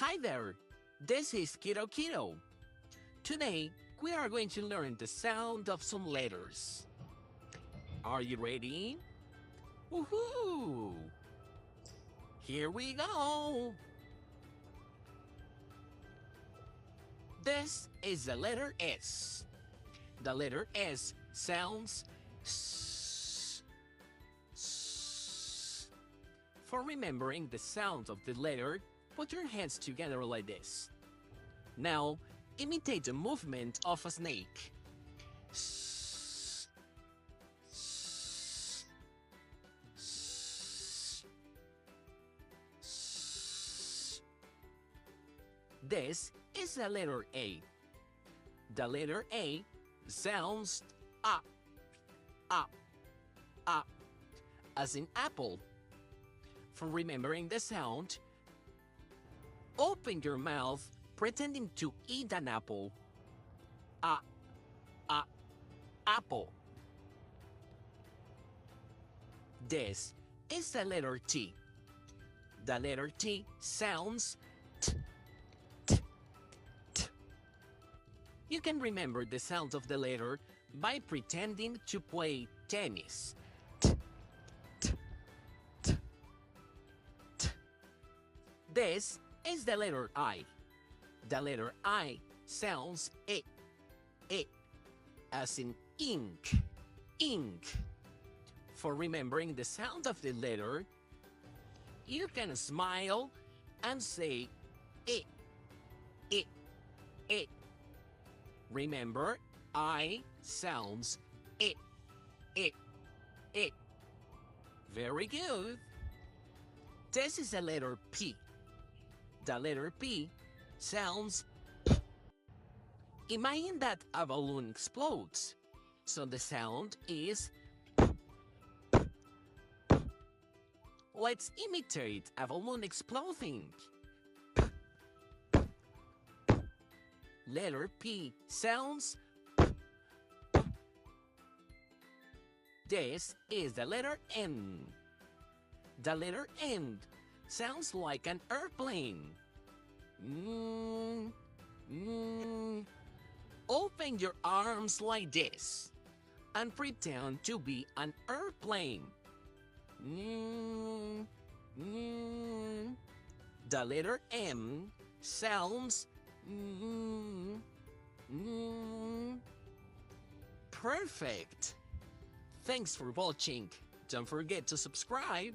Hi there, this is Kiddo Kiddo. Today, we are going to learn the sound of some letters. Are you ready? Woohoo! Here we go! This is the letter S. The letter S sounds S. S. For remembering the sound of the letter, put your hands together like this. Now, imitate the movement of a snake. S. S. S. S. This is the letter A. The letter A sounds A, A, A, as in apple. For remembering the sound, open your mouth pretending to eat an apple. A, A, apple. This is the letter T. The letter T sounds T, T, T. You can remember the sound of the letter by pretending to play tennis. T, T, T, T. This is the letter I. The letter I sounds I, as in ink, ink. For remembering the sound of the letter, you can smile and say I. Remember, I sounds I. Very good. This is the letter P. The letter P sounds P. Imagine that a balloon explodes, so the sound is P, P, P. Let's imitate a balloon exploding. P, P, P. Letter P sounds P, P. This is the letter N. The letter N sounds like an airplane. Open your arms like this and pretend to be an airplane. The letter M sounds perfect. Thanks for watching. Don't forget to subscribe.